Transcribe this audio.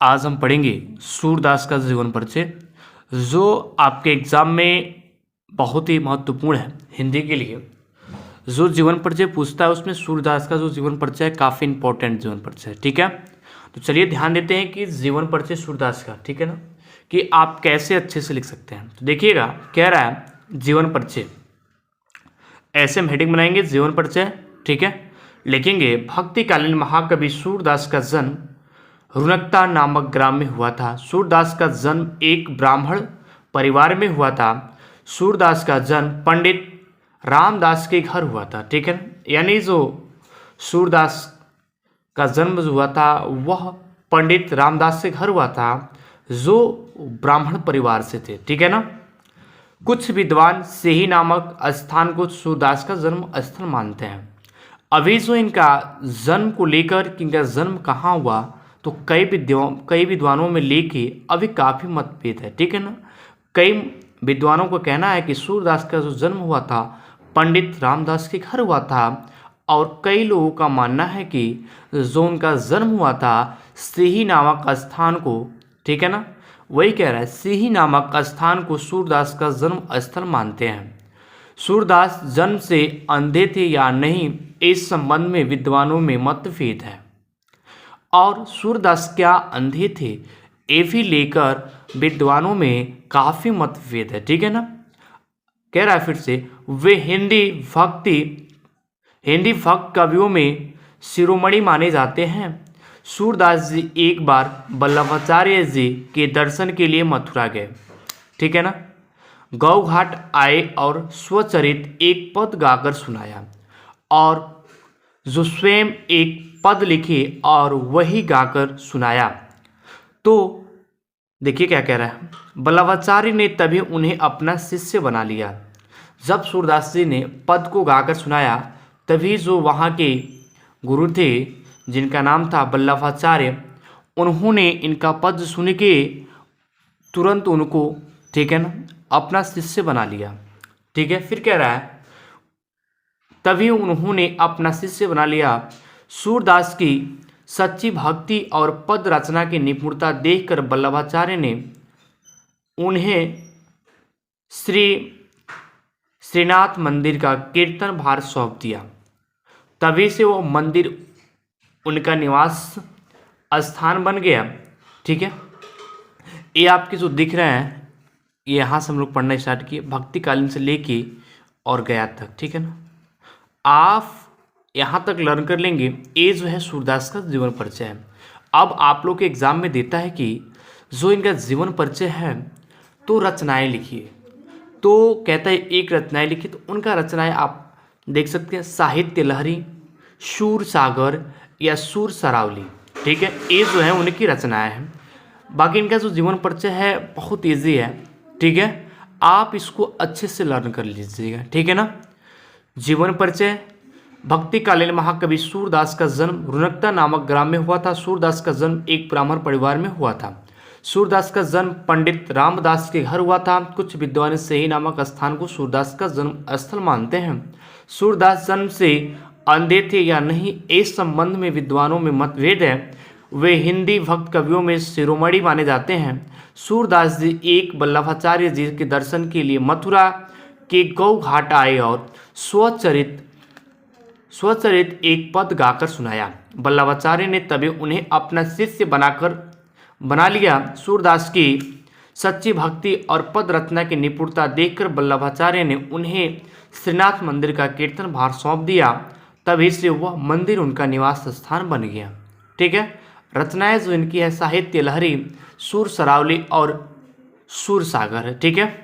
आज हम पढ़ेंगे सूरदास का जीवन परिचय, जो आपके एग्जाम में बहुत ही महत्वपूर्ण है हिंदी के लिए। जो जीवन परिचय पूछता है उसमें सूरदास का जो जीवन परिचय है काफ़ी इंपॉर्टेंट जीवन परिचय है। ठीक है, तो चलिए ध्यान देते हैं कि जीवन परिचय सूरदास का, ठीक है ना, कि आप कैसे अच्छे से लिख सकते हैं। तो देखिएगा, कह रहा है जीवन परिचय, ऐसे हम हेडिंग बनाएंगे जीवन परिचय। ठीक है, लिखेंगे भक्तिकालीन महाकवि सूरदास का जन्म रुनकता नामक ग्राम में हुआ था। सूरदास का जन्म एक ब्राह्मण परिवार में हुआ था। सूरदास का जन्म पंडित रामदास के घर हुआ था। ठीक है, यानी जो सूरदास का जन्म जो हुआ था वह पंडित रामदास के घर हुआ था, जो ब्राह्मण परिवार से थे। ठीक है ना, कुछ विद्वान सेही नामक स्थान को सूरदास का जन्म स्थल मानते हैं। अभी जो इनका जन्म को लेकर कि इनका जन्म कहाँ हुआ, तो कई विद्वानों में लेके अभी काफ़ी मतभेद है। ठीक है ना, कई विद्वानों को कहना है कि सूरदास का जो जन्म हुआ था पंडित रामदास के घर हुआ था, और कई लोगों का मानना है कि जो उनका जन्म हुआ था सेही नामक स्थान को, ठीक है ना, वही कह रहा है सेही नामक स्थान को सूरदास का जन्म स्थल मानते हैं। सूरदास जन्म से अंधे थे या नहीं, इस संबंध में विद्वानों में मतभेद है। और सूरदास क्या अंधे थे, ये भी लेकर विद्वानों में काफ़ी मतभेद है। ठीक है ना, कह रहा है फिर से, वे हिंदी भक्त कवियों में शिरोमणि माने जाते हैं। सूरदास जी एक बार वल्लभाचार्य जी के दर्शन के लिए मथुरा गए। ठीक है ना, गौ घाट आए और स्वचरित एक पद गाकर सुनाया, और जो स्वयं एक पद लिखे और वही गाकर सुनाया। तो देखिए क्या कह रहा है, वल्लभाचार्य ने तभी उन्हें अपना शिष्य बना लिया। जब सूरदास जी ने पद को गाकर सुनाया, तभी जो वहाँ के गुरु थे जिनका नाम था वल्लभाचार्य, उन्होंने इनका पद सुन के तुरंत उनको, ठीक है ना, अपना शिष्य बना लिया। ठीक है, फिर कह रहा है तभी उन्होंने अपना शिष्य बना लिया। सूरदास की सच्ची भक्ति और पद रचना की निपुणता देखकर वल्लभाचार्य ने उन्हें श्रीनाथ मंदिर का कीर्तन भार सौंप दिया। तभी से वो मंदिर उनका निवास स्थान बन गया। ठीक है, ये आपके जो दिख रहे हैं, ये यहाँ से हम लोग पढ़ना स्टार्ट किए भक्तिकालीन से लेके और गया तक। ठीक है ना, आप यहाँ तक लर्न कर लेंगे। ये जो है सूरदास का जीवन परिचय है। अब आप लोग के एग्जाम में देता है कि जो इनका जीवन परिचय है तो रचनाएं लिखिए। तो कहता है एक रचनाएं लिखिए, तो उनका रचनाएं आप देख सकते हैं, साहित्य लहरी, शूर सागर या सूर सरावली। ठीक है, ये जो है उनकी रचनाएं हैं। बाकी इनका जो जीवन परिचय है बहुत ईजी है। ठीक है, आप इसको अच्छे से लर्न कर लीजिएगा। ठीक है ना, जीवन परिचय, भक्तिकालीन महाकवि सूरदास का जन्म रुनकता नामक ग्राम में हुआ था। सूरदास का जन्म एक ब्राह्मण परिवार में हुआ था। सूरदास का जन्म पंडित रामदास के घर हुआ था। कुछ विद्वान सेही नामक स्थान को सूरदास का जन्म स्थल मानते हैं। सूरदास जन्म से अंधे थे या नहीं, इस संबंध में विद्वानों में मतभेद है। वे हिंदी भक्त कवियों में शिरोमणि माने जाते हैं। सूरदास जी एक वल्लभाचार्य जी के दर्शन के लिए मथुरा के गौ घाट आए और स्वचरित एक पद गाकर सुनाया। वल्लभाचार्य ने तभी उन्हें अपना शिष्य बना लिया। सूरदास की सच्ची भक्ति और पद रचना की निपुणता देखकर वल्लभाचार्य ने उन्हें श्रीनाथ मंदिर का कीर्तन भार सौंप दिया। तभी से वह मंदिर उनका निवास स्थान बन गया। ठीक है, रचनाएं जो इनकी है साहित्य लहरी, सूर सरावली और सूर सागर है। ठीक है,